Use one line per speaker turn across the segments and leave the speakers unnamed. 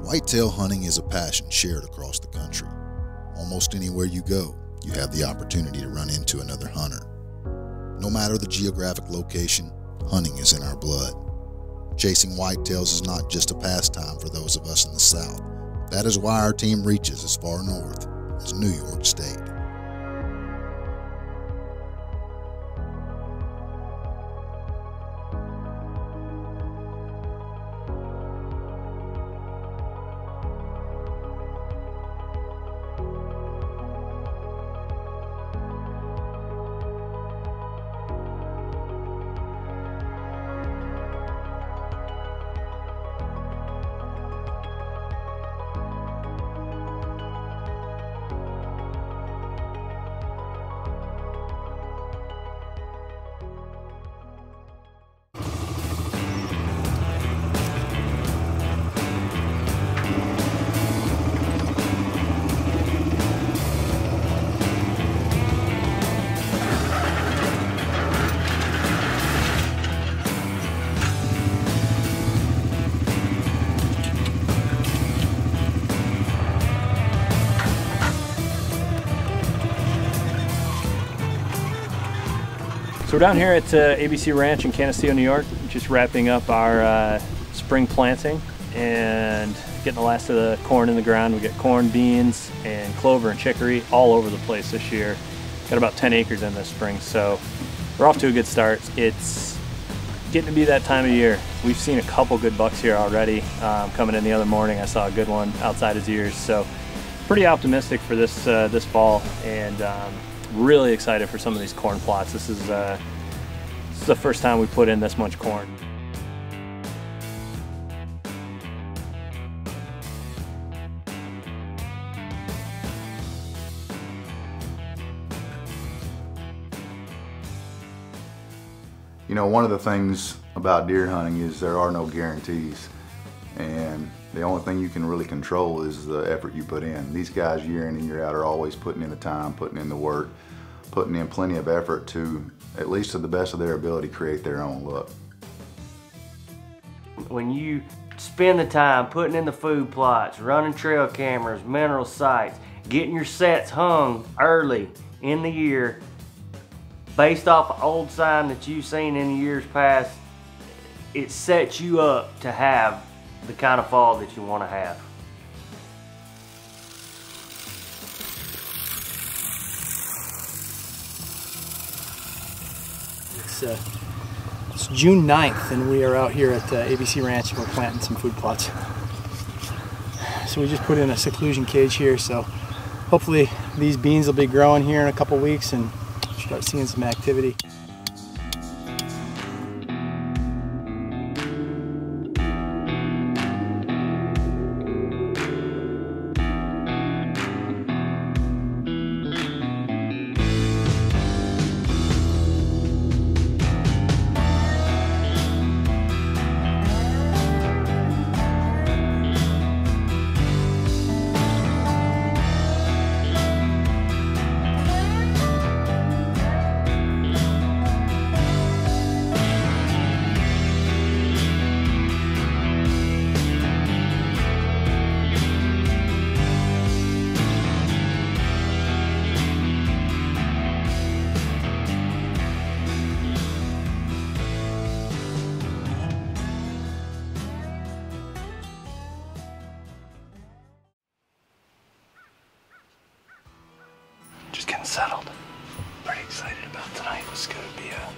Whitetail hunting is a passion shared across the country. Almost anywhere you go, you have the opportunity to run into another hunter. No matter the geographic location, hunting is in our blood. Chasing whitetails is not just a pastime for those of us in the South. That is why our team reaches as far north as New York State.
So we're down here at ABC Ranch in Canisteo, New York, just wrapping up our spring planting and getting the last of the corn in the ground. We get corn, beans, and clover and chicory all over the place this year. Got about 10 acres in this spring, so we're off to a good start. It's getting to be that time of year. We've seen a couple good bucks here already. Coming in the other morning, I saw a good one outside his ears, so pretty optimistic for this this fall, and really excited for some of these corn plots. This is the first time we put in this much corn.
You know, one of the things about deer hunting is there are no guarantees, and the only thing you can really control is the effort you put in. These guys year in and year out are always putting in the time, putting in the work, putting in plenty of effort to, at least to the best of their ability, create their own look.
When you spend the time putting in the food plots, running trail cameras, mineral sites, getting your sets hung early in the year, based off of old sign that you've seen in the years past, it sets you up to have the kind of fall that you want to have.
It's June 9th and we are out here at ABC Ranch and we're planting some food plots. So we just put in a seclusion cage here, so hopefully these beans will be growing here in a couple weeks and start seeing some activity.
Just getting settled. Pretty excited about tonight. It's going to be a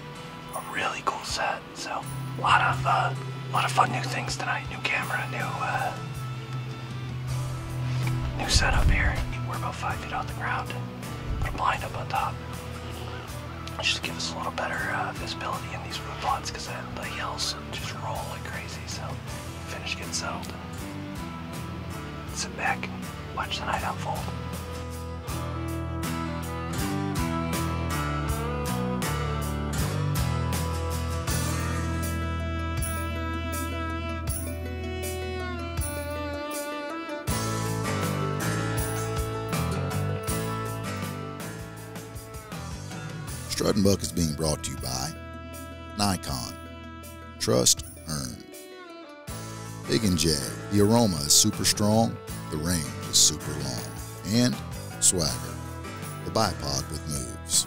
really cool set. So a lot of fun new things tonight. New camera, new setup here. We're about 5 feet off the ground. Put a blind up on top, just to give us a little better visibility in these food plots, because the hills just roll like crazy. So finish getting settled and sit back and watch the night unfold.
Strut & Buck is being brought to you by Nikon. Trust earned. Big and J, the aroma is super strong, the range is super long, and swagger, the bipod with moves.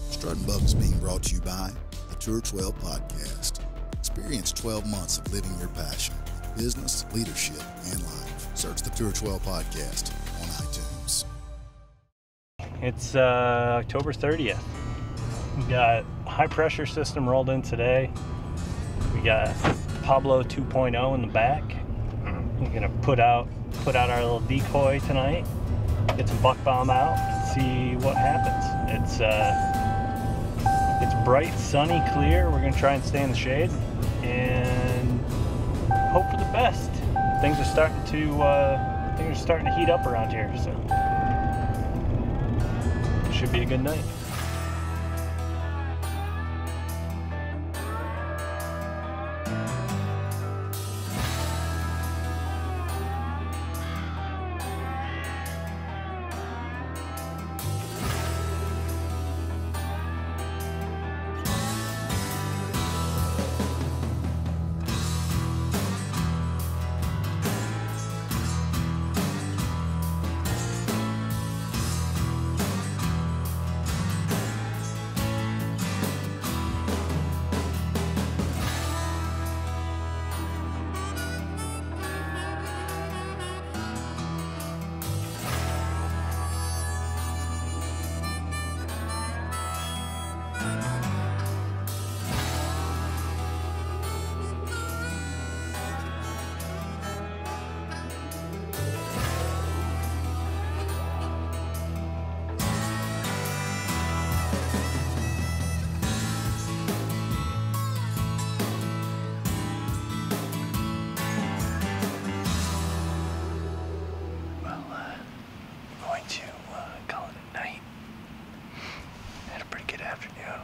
Strut and Buck is being brought to you by the Tour 12 Podcast. Experience 12 months of living your passion, business, leadership, and life. Search the Tour 12 Podcast on iTunes.
It's October 30th. We got high pressure system rolled in today. We got Pablo 2.0 in the back. We're gonna put out our little decoy tonight. Get some buck bomb out and see what happens. It's bright, sunny, clear. We're gonna try and stay in the shade and hope for the best. Things are starting to heat up around here, so it should be a good night.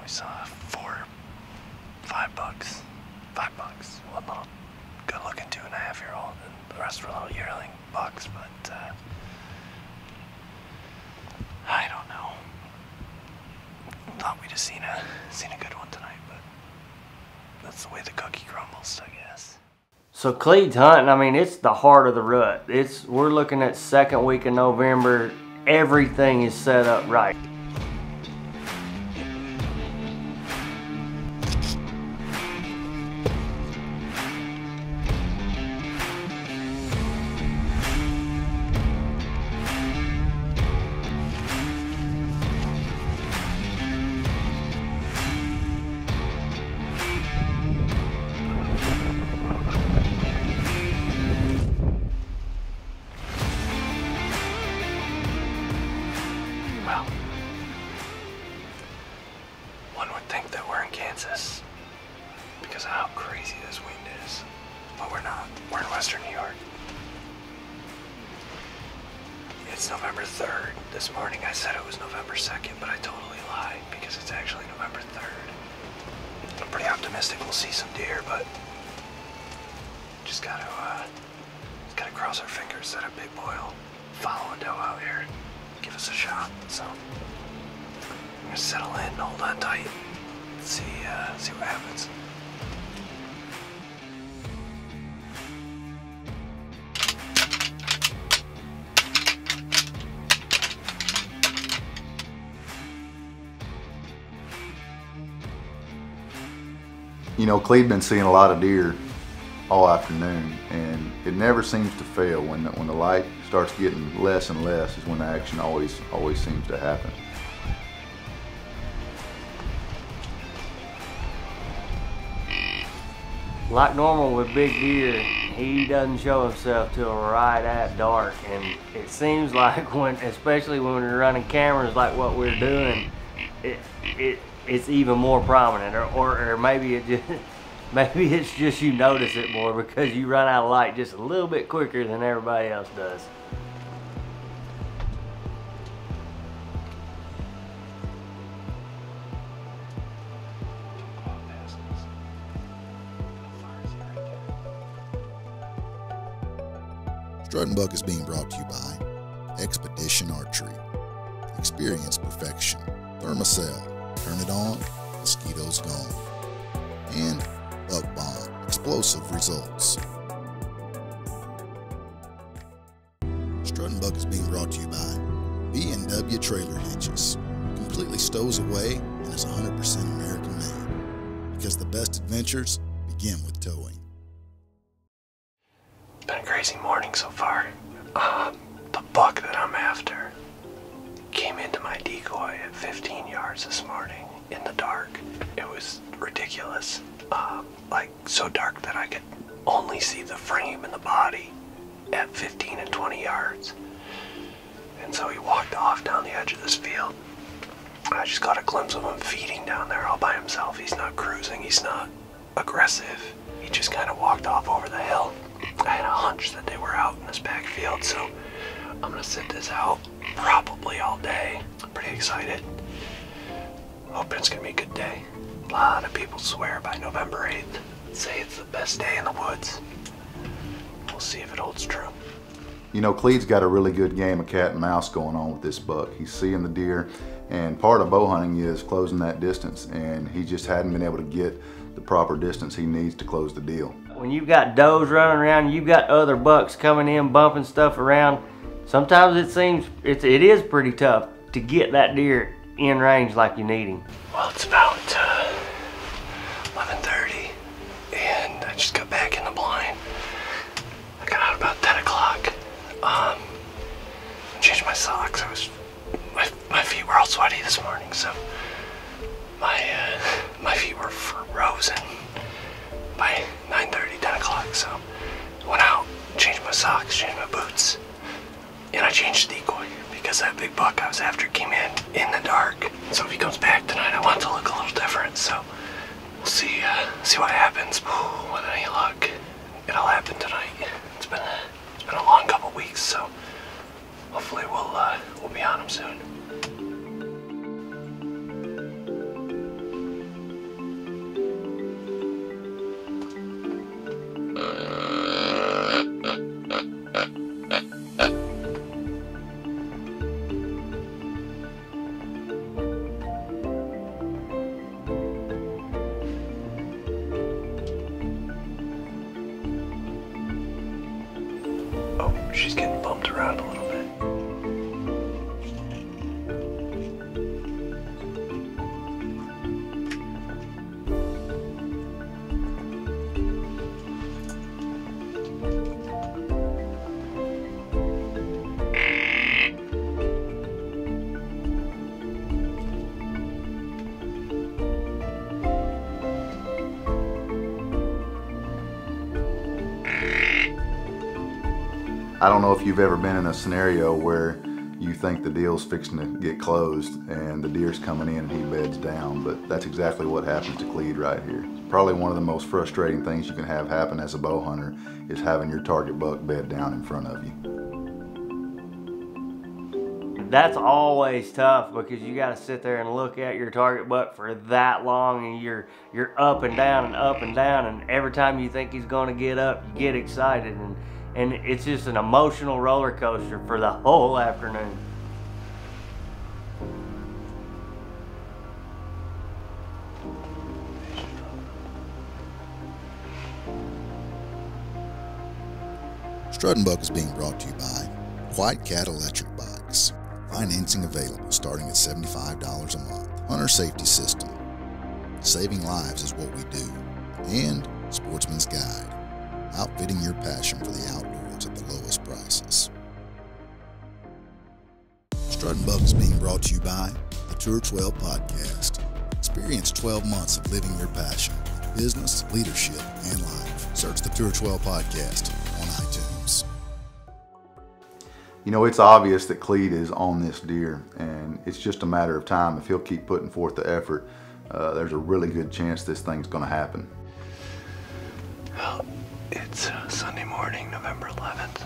We saw $5 bucks. One little good-looking 2.5-year-old, and the rest were little yearling bucks. But I don't know. Thought we'd have seen a good one tonight, but that's the way the cookie crumbles, I guess.
So Clede's hunting, I mean, it's the heart of the rut. We're looking at second week of November. Everything is set up right.
Well, one would think that we're in Kansas because of how crazy this wind is, but we're not. We're in Western New York. It's November 3rd. This morning I said it was November 2nd, but I totally lied because it's actually November 3rd. I'm pretty optimistic we'll see some deer, but just gotta cross our fingers that a big boy will follow a doe out here and give us a shot. So I'm gonna settle in, hold on tight, see what happens.
You know, Clede been seeing a lot of deer all afternoon, and it never seems to fail. When the light starts getting less and less is when the action always seems to happen.
Like normal with big deer, he doesn't show himself till right at dark, and it seems like especially when we're running cameras like what we're doing, it's even more prominent, or maybe it's just you notice it more because you run out of light just a little bit quicker than everybody else does.
Strut and Buck is being brought to you by Expedition Archery. Experience perfection. Thermacell. Turn it on, mosquitoes gone. And Buck Bomb. explosive results. Strut and Buck is being brought to you by B&W Trailer Hitches. Completely stows away and is 100% American made. Because the best adventures begin with towing.
It's been a crazy morning so far. The buck that I'm after came into my decoy at 15 yards this morning in the dark. It was ridiculous. Like so dark that I could only see the frame and the body at 15 and 20 yards. And so he walked off down the edge of this field. I just got a glimpse of him feeding down there all by himself. He's not cruising, he's not aggressive. He just kind of walked off over the hill. I had a hunch that they were out in this back field, so I'm gonna sit this out probably all day. I'm pretty excited. Hoping it's gonna be a good day. A lot of people swear by November 8th. Say it's the best day in the woods. We'll see if it holds true.
You know, Clede's got a really good game of cat and mouse going on with this buck. He's seeing the deer, and part of bow hunting is closing that distance, and he just hadn't been able to get the proper distance he needs to close the deal.
When you've got does running around, you've got other bucks coming in, bumping stuff around, sometimes it is pretty tough to get that deer in range like you need him.
Well, it's about 11:30, and I just got back in the blind. I got out about 10 o'clock. Changed my socks. My feet were all sweaty this morning, so my feet were frozen by 9:30, 10 o'clock. So went out, changed my socks, changed my boots, and I changed the decoy because that big buck I was after came in the dark. So if he comes back tonight, I want it to look a little different. So we'll see what happens. With any luck, it'll happen tonight. It's been a long couple weeks, so hopefully we'll be on him soon. Oh, she's getting bumped around a little bit.
I don't know if you've ever been in a scenario where you think the deal's fixing to get closed and the deer's coming in and he beds down, but that's exactly what happens to Clede right here. Probably one of the most frustrating things you can have happen as a bow hunter is having your target buck bed down in front of you.
That's always tough because you got to sit there and look at your target buck for that long, and you're up and down and up and down, and every time you think he's going to get up, you get excited, and it's just an emotional roller coaster for the whole afternoon.
Strut and Buck is being brought to you by White Cat Electric Bikes. Financing available starting at $75 a month. Hunter Safety System. Saving lives is what we do. And Sportsman's Guide. Outfitting your passion for the outdoors at the lowest prices. Strut and Buck is being brought to you by the Tour 12 Podcast. Experience 12 months of living your passion, business, leadership, and life. Search the Tour 12 Podcast on iTunes.
You know, it's obvious that Clede is on this deer, and it's just a matter of time. If he'll keep putting forth the effort, there's a really good chance this thing's going to happen.
Well, it's Sunday morning, November 11th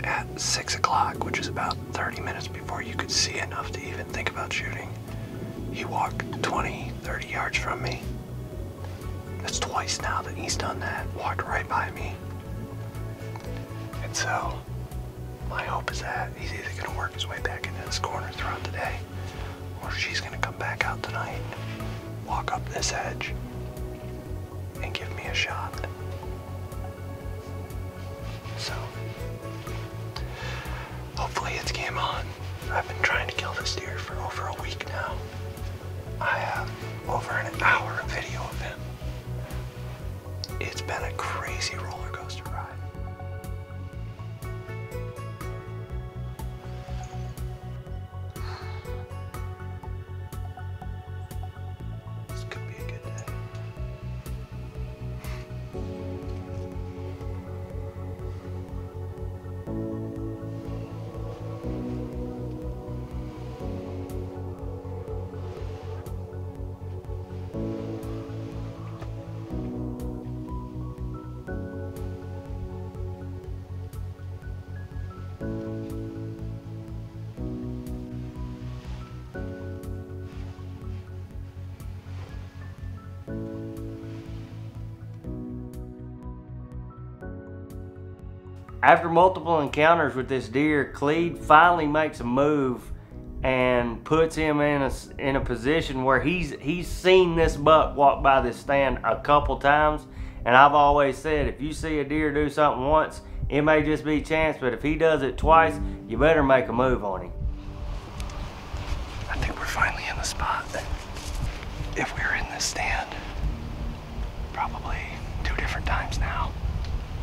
at 6 o'clock, which is about 30 minutes before you could see enough to even think about shooting. He walked 20, 30 yards from me. That's twice now that he's done that. Walked right by me. And so, my hope is that he's either going to work his way back into this corner throughout the day, or she's going to come back out tonight, walk up this edge, and give me a shot. I've been trying to kill this deer for over a week now. I have over an hour of video of him. It's been a crazy roller coaster ride. This could be a good day.
After multiple encounters with this deer, Clede finally makes a move and puts him in a position where he's seen this buck walk by this stand a couple times. And I've always said, if you see a deer do something once, it may just be chance, but if he does it twice, you better make a move on him.
I think we're finally in the spot. If we were in this stand, probably 2 different times now,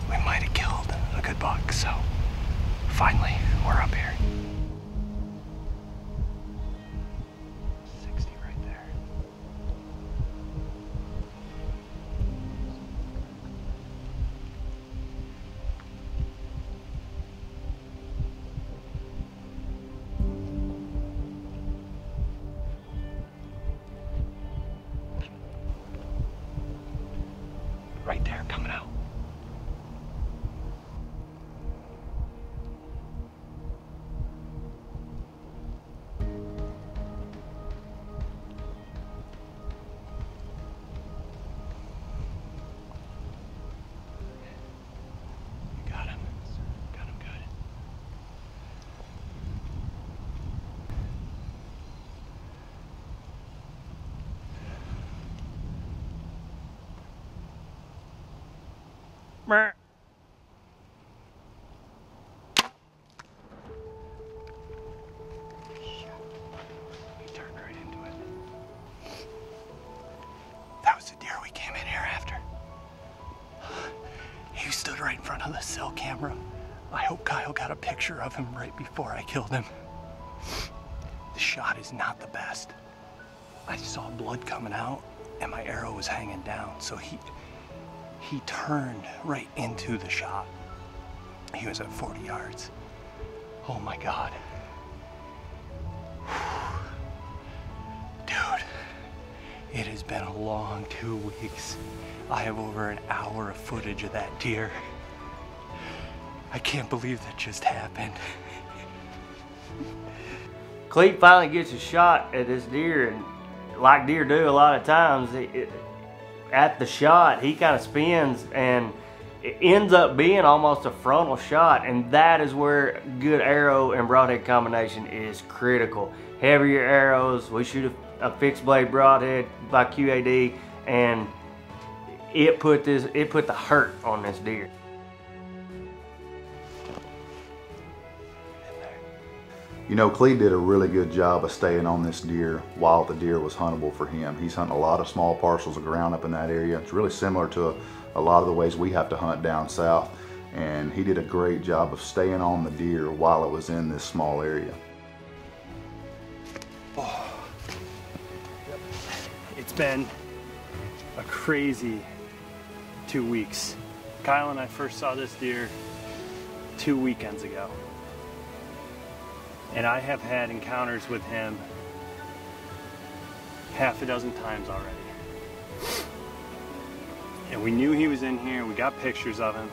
we might have killed a good buck, so finally, we're up here. 60 right there. Right there, coming out. Got him. Got him good. Meh. He turned right into it. That was the deer we came in here after. He stood right in front of the cell camera. I hope Kyle got a picture of him right before I killed him. The shot is not the best. I saw blood coming out and my arrow was hanging down, so he turned right into the shot. He was at 40 yards. Oh my God. Dude, it has been a long 2 weeks. I have over an hour of footage of that deer. I can't believe that just happened.
Clede finally gets a shot at this deer, and like deer do a lot of times, at the shot, he kind of spins and it ends up being almost a frontal shot, and that is where good arrow and broadhead combination is critical. Heavier arrows, we shoot a fixed blade broadhead by QAD, and it put the hurt on this deer.
You know, Clede did a really good job of staying on this deer while the deer was huntable for him. He's hunting a lot of small parcels of ground up in that area. It's really similar to a lot of the ways we have to hunt down south. And he did a great job of staying on the deer while it was in this small area.
Oh. It's been a crazy 2 weeks. Kyle and I first saw this deer 2 weekends ago. And I have had encounters with him half a dozen times already. And we knew he was in here, we got pictures of him.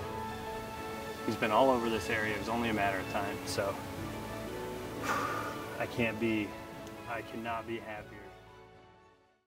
He's been all over this area, it was only a matter of time, so I cannot be happier.